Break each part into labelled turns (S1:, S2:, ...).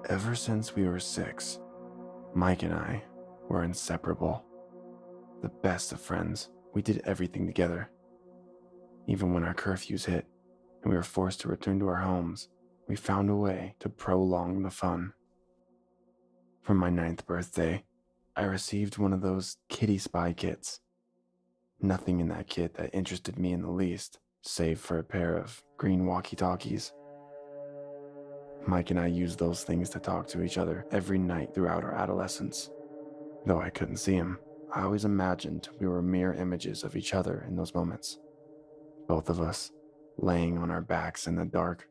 S1: Ever since we were 6, Mike and I were inseparable. The best of friends. We did everything together. Even when our curfews hit and we were forced to return to our homes, we found a way to prolong the fun. For my 9th birthday, I received one of those kitty spy kits. Nothing in that kit that interested me in the least, save for a pair of green walkie-talkies. Mike and I used those things to talk to each other every night throughout our adolescence. Though I couldn't see him, I always imagined we were mere images of each other in those moments. Both of us, laying on our backs in the dark,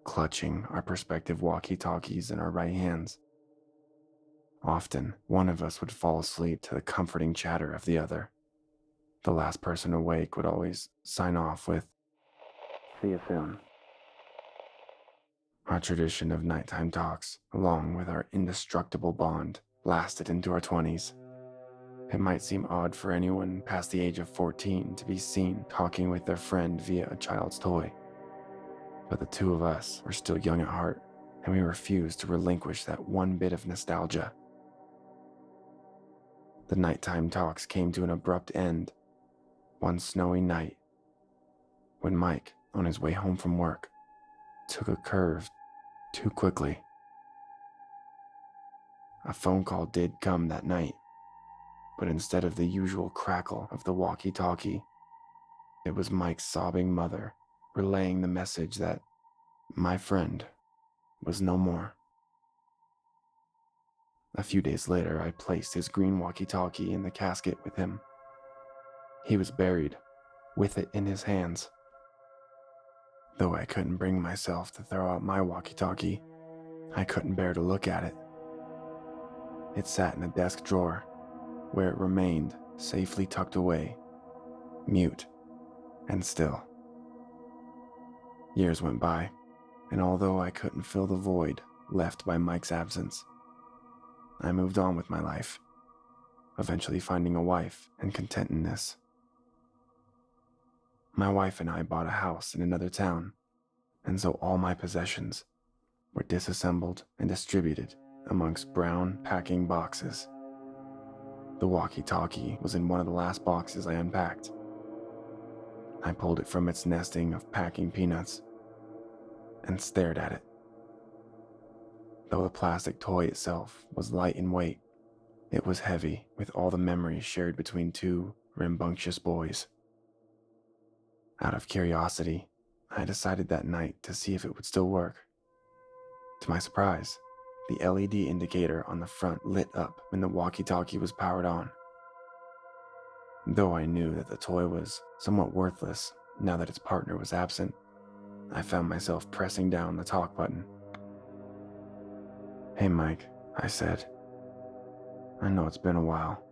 S1: clutching our respective walkie-talkies in our right hands. Often, one of us would fall asleep to the comforting chatter of the other. The last person awake would always sign off with, "See you soon." Our tradition of nighttime talks, along with our indestructible bond, lasted into our 20s. It might seem odd for anyone past the age of 14 to be seen talking with their friend via a child's toy. But the two of us were still young at heart, and we refused to relinquish that one bit of nostalgia. The nighttime talks came to an abrupt end one snowy night when Mike, on his way home from work, took a curve too quickly. A phone call did come that night, but instead of the usual crackle of the walkie-talkie, it was Mike's sobbing mother relaying the message that my friend was no more. A few days later, I placed his green walkie-talkie in the casket with him. He was buried, with it in his hands. Though I couldn't bring myself to throw out my walkie-talkie, I couldn't bear to look at it. It sat in a desk drawer, where it remained safely tucked away, mute and still. Years went by, and although I couldn't fill the void left by Mike's absence, I moved on with my life, eventually finding a wife and contentedness. My wife and I bought a house in another town, and so all my possessions were disassembled and distributed amongst brown packing boxes. The walkie-talkie was in one of the last boxes I unpacked. I pulled it from its nesting of packing peanuts and stared at it. Though the plastic toy itself was light in weight, it was heavy with all the memories shared between two rambunctious boys. Out of curiosity, I decided that night to see if it would still work. To my surprise, the LED indicator on the front lit up when the walkie-talkie was powered on. Though I knew that the toy was somewhat worthless now that its partner was absent, I found myself pressing down the talk button. "Hey Mike," I said. "I know it's been a while.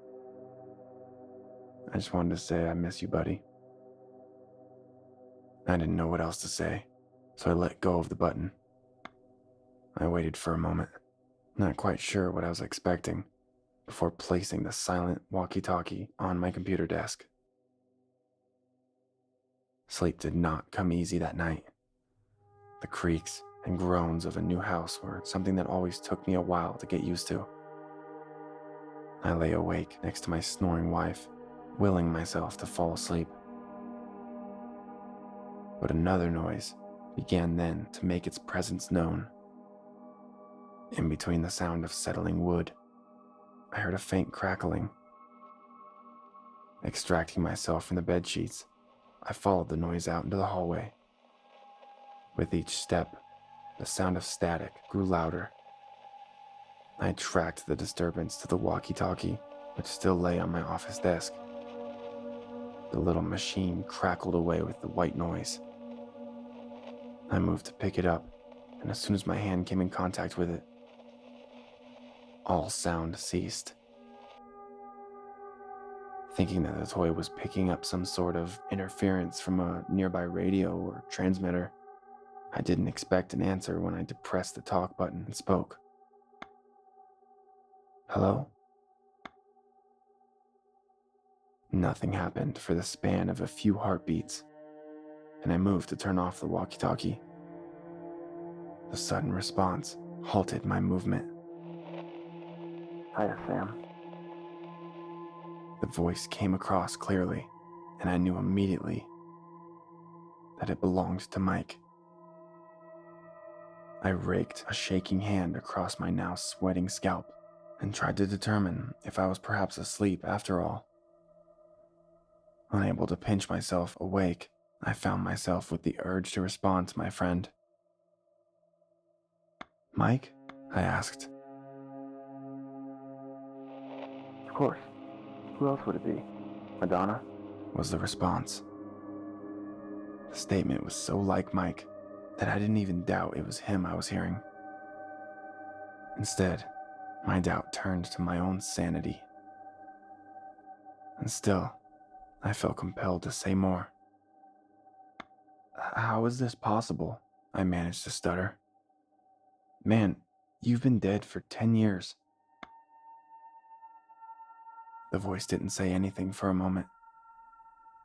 S1: I just wanted to say I miss you, buddy." I didn't know what else to say, so I let go of the button. I waited for a moment, not quite sure what I was expecting, before placing the silent walkie-talkie on my computer desk. Sleep did not come easy that night. The creaks and groans of a new house were something that always took me a while to get used to. I lay awake next to my snoring wife, willing myself to fall asleep. But another noise began then to make its presence known. In between the sound of settling wood, I heard a faint crackling. Extracting myself from the bedsheets, I followed the noise out into the hallway. With each step, the sound of static grew louder. I tracked the disturbance to the walkie-talkie, which still lay on my office desk. The little machine crackled away with the white noise. I moved to pick it up, and as soon as my hand came in contact with it, all sound ceased. Thinking that the toy was picking up some sort of interference from a nearby radio or transmitter, I didn't expect an answer when I depressed the talk button and spoke. "Hello?" Nothing happened for the span of a few heartbeats, and I moved to turn off the walkie-talkie. The sudden response halted my movement.
S2: Hiya, Sam.
S1: The voice came across clearly, and I knew immediately that it belonged to Mike. I raked a shaking hand across my now sweating scalp and tried to determine if I was perhaps asleep after all. Unable to pinch myself awake, I found myself with the urge to respond to my friend. "Mike?" I asked.
S2: Of course. Who else would it be? Madonna?
S1: Was the response. The statement was so like Mike that I didn't even doubt it was him I was hearing. Instead, my doubt turned to my own sanity. And still, I felt compelled to say more. "How is this possible?" I managed to stutter. "Man, you've been dead for 10 years. The voice didn't say anything for a moment,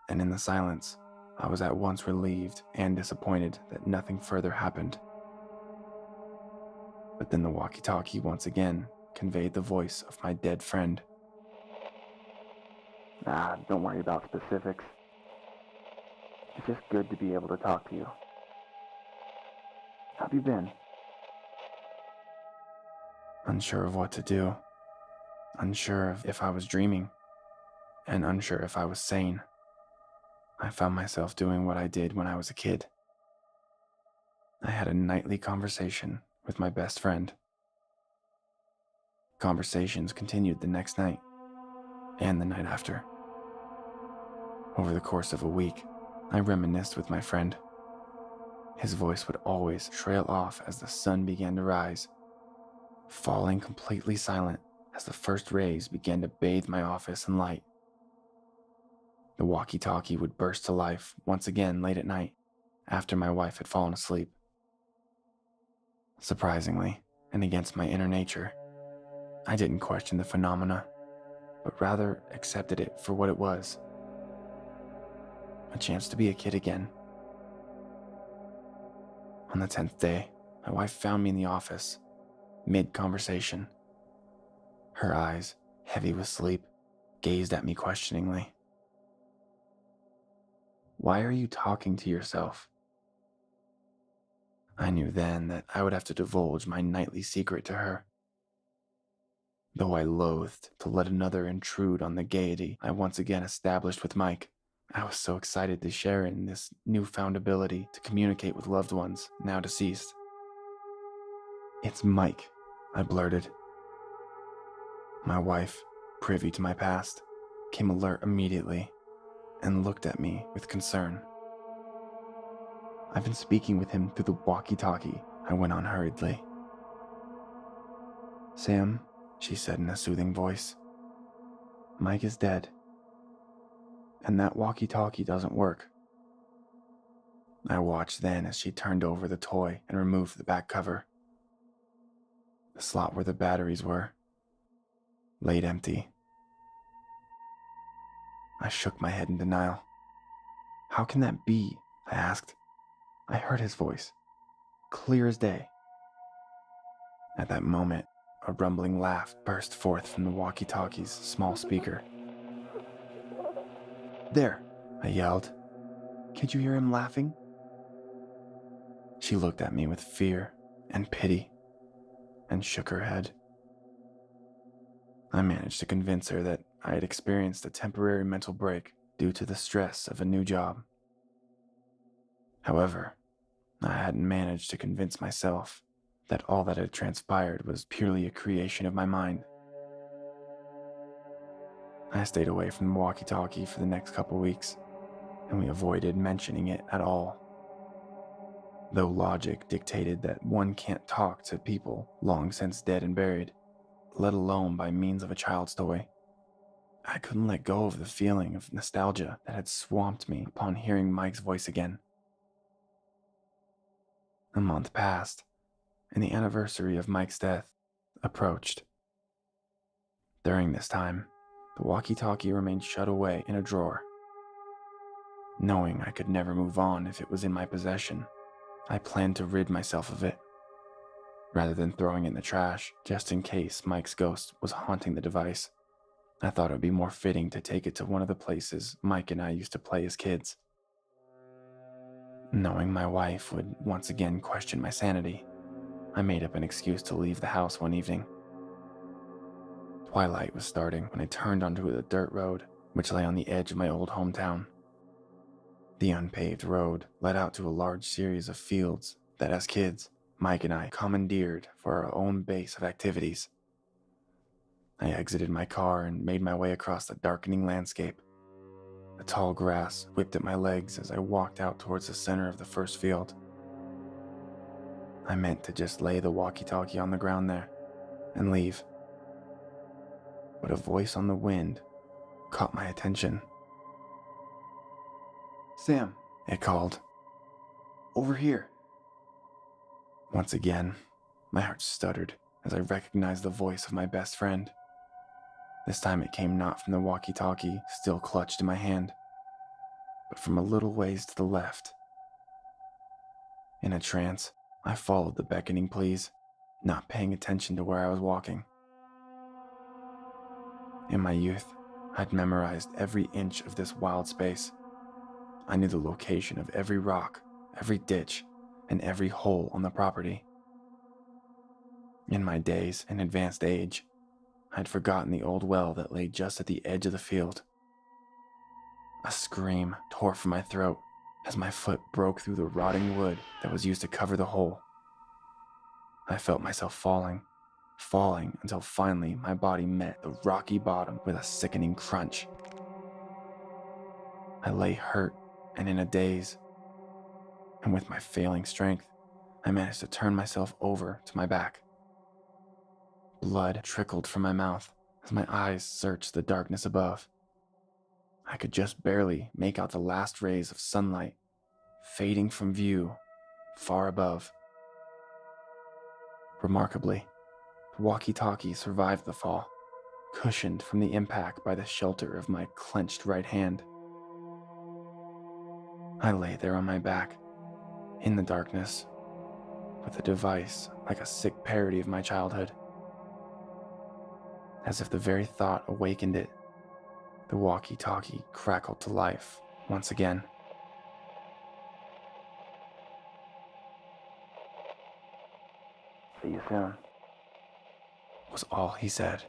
S1: and in the silence, I was at once relieved and disappointed that nothing further happened. But then the walkie-talkie once again conveyed the voice of my dead friend.
S2: Nah, don't worry about specifics. It's just good to be able to talk to you. How've you been?
S1: Unsure of what to do, unsure of if I was dreaming, and unsure if I was sane. I found myself doing what I did when I was a kid. I had a nightly conversation with my best friend. Conversations continued the next night, and the night after. Over the course of a week, I reminisced with my friend. His voice would always trail off as the sun began to rise, falling completely silent as the first rays began to bathe my office in light. The walkie-talkie would burst to life once again late at night, after my wife had fallen asleep. Surprisingly, and against my inner nature, I didn't question the phenomena, but rather accepted it for what it was. A chance to be a kid again. On the 10th day, my wife found me in the office, mid-conversation. Her eyes, heavy with sleep, gazed at me questioningly. "Why are you talking to yourself?" I knew then that I would have to divulge my nightly secret to her. Though I loathed to let another intrude on the gaiety I once again established with Mike, I was so excited to share in this newfound ability to communicate with loved ones now deceased. "It's Mike," I blurted. My wife, privy to my past, came alert immediately and looked at me with concern. "I've been speaking with him through the walkie-talkie," I went on hurriedly. "Sam," she said in a soothing voice, "Mike is dead, and that walkie-talkie doesn't work." I watched then as she turned over the toy and removed the back cover. The slot where the batteries were laid empty. I shook my head in denial. "How can that be?" I asked. "I heard his voice, clear as day." At that moment, a rumbling laugh burst forth from the walkie-talkie's small speaker. "There," I yelled. "Can't you hear him laughing?" She looked at me with fear and pity and shook her head. I managed to convince her that I had experienced a temporary mental break due to the stress of a new job. However, I hadn't managed to convince myself that all that had transpired was purely a creation of my mind. I stayed away from the walkie-talkie for the next couple weeks, and we avoided mentioning it at all. Though logic dictated that one can't talk to people long since dead and buried, let alone by means of a child's toy, I couldn't let go of the feeling of nostalgia that had swamped me upon hearing Mike's voice again. A month passed, and the anniversary of Mike's death approached. During this time, the walkie-talkie remained shut away in a drawer. Knowing I could never move on if it was in my possession, I planned to rid myself of it. Rather than throwing it in the trash, just in case Mike's ghost was haunting the device, I thought it would be more fitting to take it to one of the places Mike and I used to play as kids. Knowing my wife would once again question my sanity, I made up an excuse to leave the house one evening. Twilight was starting when I turned onto the dirt road, which lay on the edge of my old hometown. The unpaved road led out to a large series of fields that, as kids, Mike and I commandeered for our own base of activities. I exited my car and made my way across the darkening landscape. The tall grass whipped at my legs as I walked out towards the center of the first field. I meant to just lay the walkie-talkie on the ground there and leave. But a voice on the wind caught my attention.
S3: Sam,
S1: It called.
S3: over here.
S1: Once again, my heart stuttered as I recognized the voice of my best friend. This time it came not from the walkie-talkie still clutched in my hand, but from a little ways to the left. In a trance, I followed the beckoning pleas, not paying attention to where I was walking. In my youth, I'd memorized every inch of this wild space. I knew the location of every rock, every ditch, and every hole on the property. In my daze and advanced age, I'd forgotten the old well that lay just at the edge of the field. A scream tore from my throat as my foot broke through the rotting wood that was used to cover the hole. I felt myself falling until finally my body met the rocky bottom with a sickening crunch. I lay hurt and in a daze, and with my failing strength, I managed to turn myself over to my back. Blood trickled from my mouth as my eyes searched the darkness above. I could just barely make out the last rays of sunlight fading from view far above. Remarkably, the walkie-talkie survived the fall, cushioned from the impact by the shelter of my clenched right hand. I lay there on my back, in the darkness, with the device like a sick parody of my childhood. As if the very thought awakened it, the walkie-talkie crackled to life once again.
S2: See you soon.
S1: Was all he said.